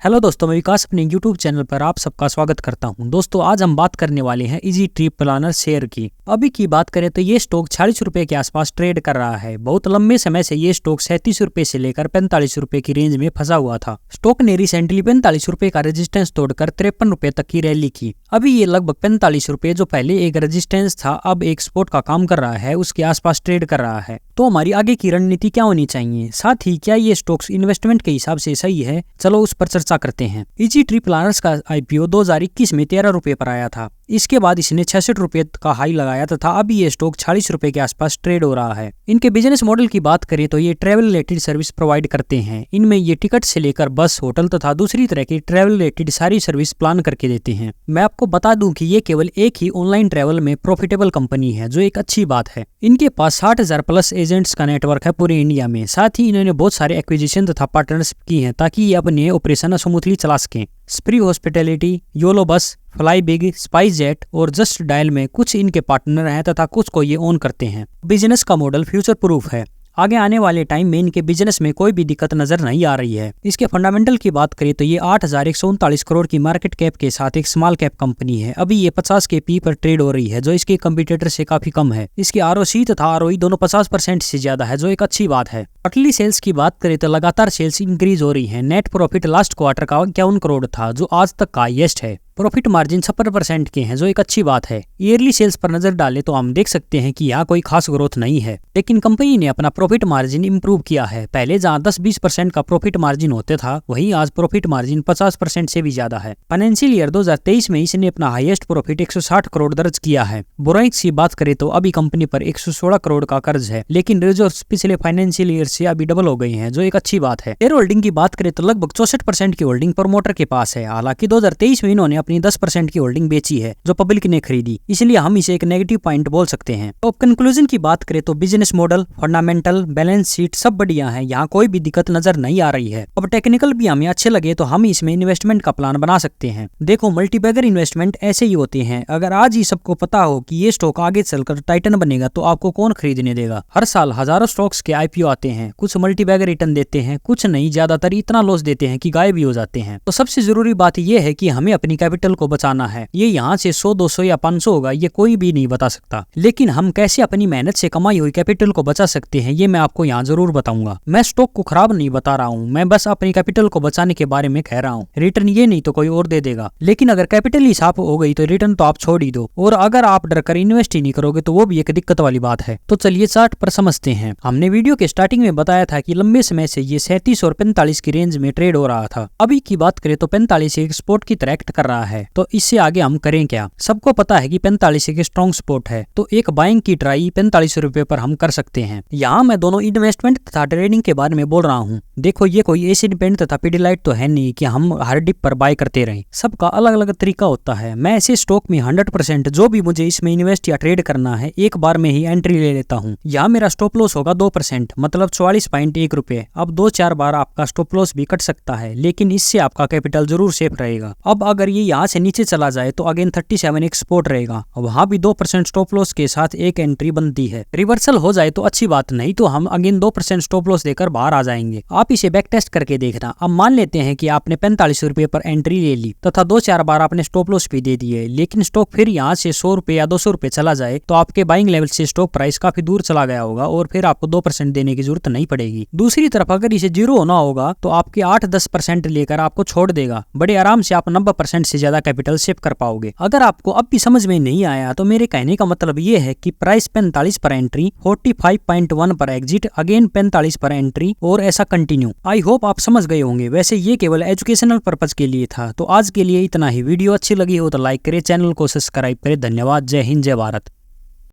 Hello दोस्तों, मैं विकास अपने यूट्यूब चैनल पर आप सबका स्वागत करता हूं। दोस्तों, आज हम बात करने वाले हैं इजी ट्रिप प्लानर शेयर की। अभी की बात करें तो ये स्टॉक 40 रुपए के आसपास ट्रेड कर रहा है। बहुत लंबे समय से ये स्टॉक 37 रुपए से लेकर 45 रुपए की रेंज में फंसा हुआ था। स्टॉक ने रिसेंटली 45 रुपए का रेजिस्टेंस तोड़कर 53 रुपए तक की रैली की। अभी ये लगभग 45 रुपए, जो पहले एक रेजिस्टेंस था, अब एक सपोर्ट का काम कर रहा है, उसके आसपास ट्रेड कर रहा है। तो हमारी आगे की रणनीति क्या होनी चाहिए, साथ ही क्या ये स्टॉक्स इन्वेस्टमेंट के हिसाब से सही है, चलो उस पर चर्चा करते हैं। इजी ट्री प्लानर्स का आईपीओ 2021 में 13 रुपए पर आया था। इसके बाद इसने 66 रुपए का हाई लगाया तथा अभी ये स्टॉक 40 रुपए के आसपास ट्रेड हो रहा है। इनके बिजनेस मॉडल की बात करें तो ये ट्रैवल रिलेटेड सर्विस प्रोवाइड करते हैं। इनमें ये टिकट से लेकर बस, होटल तथा दूसरी तरह की ट्रैवल रिलेटेड सारी सर्विस प्लान करके देते हैं। मैं आपको बता दूं कि ये केवल एक ही ऑनलाइन ट्रैवल में प्रॉफिटेबल कंपनी है, जो एक अच्छी बात है। इनके पास 60,000 प्लस एजेंट्स का नेटवर्क है पूरे इंडिया में। साथ ही इन्होंने बहुत सारे एक्विजिशन तथा पार्टनरशिप की हैं ताकि ये अपने ऑपरेशन स्मूथली चला सकें। स्प्री हॉस्पिटैलिटी, योलो बस, फ्लाई बिग, स्पाइस जेट और जस्ट डायल में कुछ इनके पार्टनर हैं तथा कुछ को ये ओन करते हैं। बिजनेस का मॉडल फ्यूचर प्रूफ है। आगे आने वाले टाइम में इनके बिजनेस में कोई भी दिक्कत नजर नहीं आ रही है। इसके फंडामेंटल की बात करें तो ये 8,139 करोड़ की मार्केट कैप के साथ एक स्मॉल कैप कंपनी है। अभी ये 50 के पी पर ट्रेड हो रही है, जो इसके कंपटीटर से काफी कम है। इसकी आरओसी तथा आरओई दोनों 50% से ज्यादा है, जो एक अच्छी बात है। क्वार्टरली सेल्स की बात करें तो लगातार सेल्स इंक्रीज हो रही है। नेट प्रॉफिट लास्ट क्वार्टर का 51 करोड़ था, जो आज तक का हाईएस्ट है। प्रॉफिट मार्जिन 56% के हैं, जो एक अच्छी बात है। ईयरली सेल्स पर नजर डालें तो हम देख सकते हैं कि यहाँ कोई खास ग्रोथ नहीं है, लेकिन कंपनी ने अपना प्रॉफिट मार्जिन इंप्रूव किया है। पहले जहाँ 10-20% का प्रॉफिट मार्जिन होते था, वहीं आज प्रॉफिट मार्जिन 50% से भी ज्यादा है। फाइनेंशियल ईयर 2023 में इसने अपना हाईएस्ट प्रॉफिट 160 करोड़ दर्ज किया है। बोराइंग्स की बात करें तो अभी कंपनी पर 116 करोड़ का कर्ज है, लेकिन रिजर्व्स पिछले फाइनेंशियल ईयर से अभी डबल हो गई है, जो एक अच्छी बात है। शेयर होल्डिंग की बात करें तो लगभग 64% की होल्डिंग प्रमोटर के पास है। हालांकि 2023 में इन्होंने अपनी 10% की होल्डिंग बेची है, जो पब्लिक ने खरीदी, इसलिए हम इसे एक नेगेटिव पॉइंट बोल सकते हैं। तो कंक्लूजन की बात करें तो business model, fundamental, balance sheet सब बढ़िया है। यहाँ कोई भी दिक्कत नजर नहीं आ रही है। अब टेक्निकल भी हमें अच्छे लगे तो हम इसमें इन्वेस्टमेंट का प्लान बना सकते हैं। देखो, मल्टीबैगर इन्वेस्टमेंट ऐसे ही होते हैं। अगर आज ही सबको पता हो कि ये स्टॉक आगे चलकर टाइटन बनेगा तो आपको कौन खरीदने देगा। हर साल हजारों स्टॉक्स के आईपीओ आते हैं, कुछ मल्टीबैगर रिटर्न देते हैं, कुछ नहीं, ज्यादातर इतना लॉस देते हैं कि गायब भी हो जाते हैं। तो सबसे जरूरी बात यह है कि हमें अपनी कैपिटल को बचाना है। ये यहाँ से 100, 200 या 500 होगा, ये कोई भी नहीं बता सकता, लेकिन हम कैसे अपनी मेहनत से कमाई हुई कैपिटल को बचा सकते हैं, ये मैं आपको यहाँ जरूर बताऊंगा। मैं स्टॉक को खराब नहीं बता रहा हूँ, मैं बस अपनी कैपिटल को बचाने के बारे में कह रहा हूँ। रिटर्न ये नहीं तो कोई और दे देगा, लेकिन अगर कैपिटल ही साफ हो गई तो रिटर्न तो आप छोड़ ही दो। और अगर आप डर कर इन्वेस्ट ही नहीं करोगे तो वो भी एक दिक्कत वाली बात है। तो चलिए चार्ट पर समझते हैं। हमने वीडियो के स्टार्टिंग में बताया था कि लंबे समय से ये 37 और 45 की रेंज में ट्रेड हो रहा था। अभी की बात करें तो 45 एक सपोर्ट की तरह एक्ट कर रहा है। तो इससे आगे हम करें क्या? सबको पता है कि 45 एक स्ट्रॉन्ग सपोर्ट है, तो एक बाइंग की ट्राई 45 रुपए पर हम कर सकते हैं। यहाँ मैं दोनों इन्वेस्टमेंट तथा ट्रेडिंग के बारे में बोल रहा हूँ। देखो, ये कोई एशियन पेंट तथा पीडीलाइट तो है नहीं कि हम हर डिप पर बाय करते रहें। सबका अलग अलग तरीका होता है। मैं ऐसे स्टॉक में 100% जो भी मुझे इसमें इन्वेस्ट या ट्रेड करना है, एक बार में ही एंट्री ले लेता हूँ। यहाँ मेरा स्टॉप लॉस होगा 2%, मतलब 44.1 रुपए। अब 2-4 बार आपका स्टॉप लॉस भी कट सकता है, लेकिन इससे आपका कैपिटल जरूर सेफ रहेगा। अब अगर ये यहाँ से नीचे चला जाए तो अगेन 37 एक सपोर्ट रहेगा। वहाँ भी 2% स्टॉप लॉस के साथ एक एंट्री बनती है। रिवर्सल हो जाए तो अच्छी बात, नहीं तो हम अगेन 2% स्टॉप लॉस देकर बाहर आ जाएंगे। आप इसे बैक टेस्ट करके देखना। अब मान लेते हैं कि आपने 45 रुपए पर एंट्री ले ली तथा 2-4 बार आपने स्टॉप लॉस भी दे दिए, लेकिन स्टॉक फिर यहाँ से 100 रुपए या 200 रुपए चला जाए तो आपके बाइंग लेवल से स्टॉक प्राइस काफी दूर चला गया होगा और फिर आपको 2% देने की जरूरत नहीं पड़ेगी। दूसरी तरफ अगर इसे 0 होना होगा तो आपके 8-10% लेकर आपको छोड़ देगा। बड़े आराम से आप 90% से ज्यादा कैपिटल सेव कर पाओगे। अगर आपको अब भी समझ में नहीं आया तो मेरे कहने का मतलब ये है कि प्राइस 45 पर एंट्री, 45.1 पर एग्जिट, अगेन 45 पर एंट्री और ऐसा कंटिन्यू। आई होप आप समझ गए होंगे। वैसे ये केवल एजुकेशनल पर्पज के लिए था। तो आज के लिए इतना ही। वीडियो अच्छी लगी हो तो लाइक करें, चैनल को सब्सक्राइब करें। धन्यवाद। जय हिंद, जय भारत।